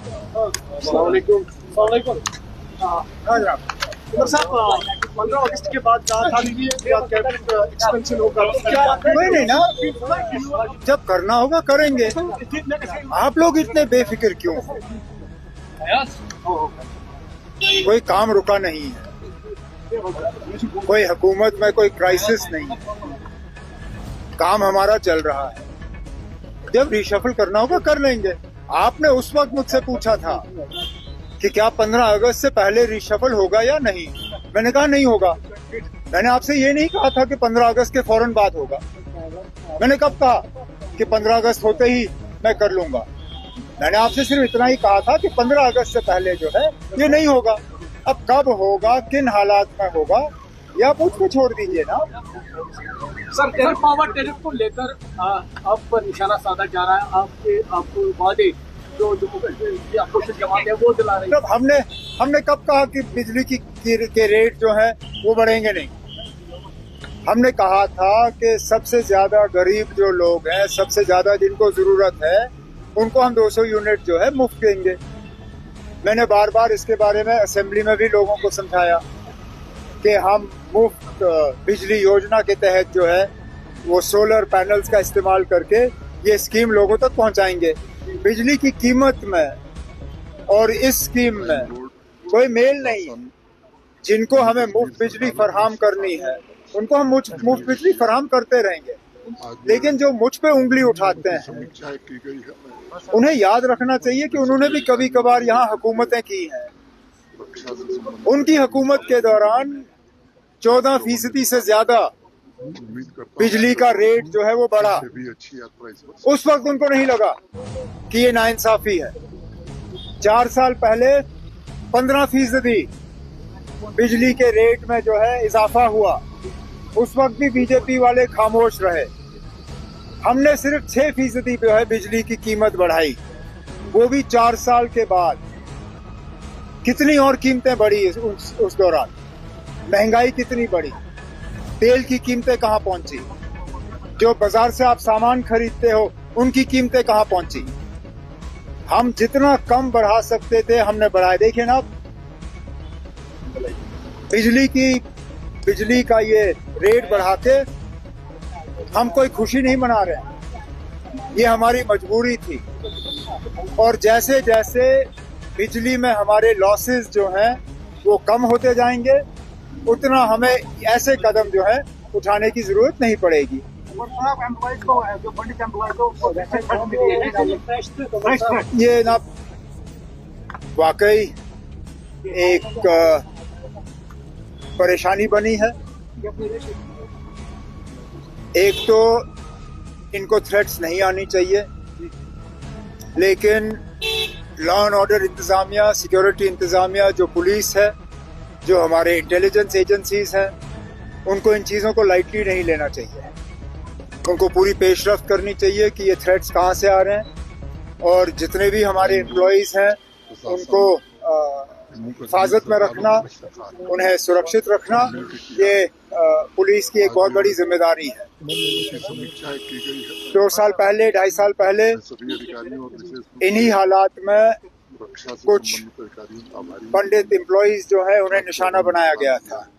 अस्सलामुअलैकुम। हाँ जनाब, उमर साहब 15 अगस्त के बाद कहा था कि कैबिनेट एक्सपेंशन होगा, तो क्या कोई नहीं ना, जब करना होगा करेंगे। आप लोग इतने बेफिक्र क्यों हो? कोई काम रुका नहीं है, कोई हुकूमत में कोई क्राइसिस नहीं है, काम हमारा चल रहा है। जब रिशफल करना होगा कर लेंगे। आपने उस वक्त मुझसे पूछा था कि क्या 15 अगस्त से पहले रिशफल होगा या नहीं। मैंने कहा नहीं होगा। मैंने आपसे ये नहीं कहा था कि 15 अगस्त के फौरन बाद होगा। मैंने कब कहा कि 15 अगस्त होते ही मैं कर लूंगा। मैंने आपसे सिर्फ इतना ही कहा था कि 15 अगस्त से पहले जो है ये नहीं होगा। अब कब होगा, किन हालात में होगा, या मुझको छोड़ दीजिए ना। सर एयर पावर टेरिफ को लेकर आप पर निशाना साधा जा रहा है। आपको वादे जो अपोजिशन जमात है वो दिला रही है। तब हमने कब कहा कि बिजली के रेट जो है वो बढ़ेंगे नहीं। हमने कहा था कि सबसे ज्यादा गरीब जो लोग हैं, सबसे ज्यादा जिनको जरूरत है, उनको हम 200 यूनिट जो है मुफ्त देंगे। मैंने बार बार इसके बारे में असेंबली में भी लोगों को समझाया कि हम मुफ्त बिजली योजना के तहत जो है वो सोलर पैनल्स का इस्तेमाल करके ये स्कीम लोगों तक पहुंचाएंगे। बिजली की कीमत में और इस स्कीम में कोई मेल नहीं है। जिनको हमें मुफ्त बिजली फराहम करनी है उनको हम मुफ्त बिजली फराहम करते रहेंगे, लेकिन जो मुझ पे उंगली उठाते हैं उन्हें याद रखना चाहिए कि उन्होंने भी कभी कभार यहाँ हुकूमतें की हैं। उनकी हुकूमत के दौरान 14% से ज्यादा बिजली का रेट जो है वो बढ़ा। उस वक्त उनको नहीं लगा कि ये नाइंसाफी है। 4 साल पहले 15% बिजली के रेट में जो है इजाफा हुआ। उस वक्त भी बीजेपी वाले खामोश रहे। हमने सिर्फ 6% जो है बिजली की कीमत बढ़ाई, वो भी 4 साल के बाद। कितनी और कीमतें बढ़ी उस दौरान, महंगाई कितनी बढ़ी, तेल की कीमतें कहां पहुंची, जो बाजार से आप सामान खरीदते हो उनकी कीमतें कहां पहुंची। हम जितना कम बढ़ा सकते थे हमने बढ़ाया। देखिए ना, बिजली का ये रेट बढ़ा के हम कोई खुशी नहीं मना रहे, ये हमारी मजबूरी थी। और जैसे जैसे बिजली में हमारे लॉसेस जो हैं वो कम होते जाएंगे, उतना हमें ऐसे कदम जो है उठाने की जरूरत नहीं पड़ेगी। ये ना वाकई एक परेशानी बनी है। एक तो इनको थ्रेट्स नहीं आनी चाहिए, लेकिन लॉ एंड ऑर्डर इंतजामिया, सिक्योरिटी इंतजामिया, जो पुलिस है, जो हमारे इंटेलिजेंस एजेंसीज हैं, उनको इन चीज़ों को लाइटली नहीं लेना चाहिए। उनको पूरी पेशरफ्त करनी चाहिए कि ये थ्रेट्स कहाँ से आ रहे हैं, और जितने भी हमारे एम्प्लॉयज़ हैं उनको हिफाजत में रखना, उन्हें सुरक्षित रखना, ये पुलिस की एक बहुत बड़ी जिम्मेदारी है। 2 साल पहले, 2.5 साल पहले इन्हीं हालात में कुछ पंडित एम्प्लॉयज जो है उन्हें निशाना बनाया गया था,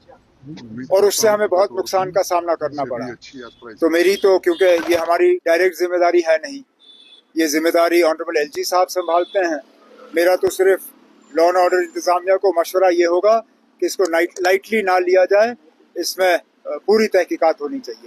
और उससे हमें बहुत नुकसान का सामना करना पड़ा। तो मेरी तो, क्योंकि ये हमारी डायरेक्ट जिम्मेदारी है नहीं, ये जिम्मेदारी ऑनरेबल एलजी साहब संभालते हैं। मेरा तो सिर्फ लॉ एंड ऑर्डर इंतजामिया को मशवरा ये होगा कि इसको लाइटली ना लिया जाए, इसमें पूरी तहकीकात होनी चाहिए।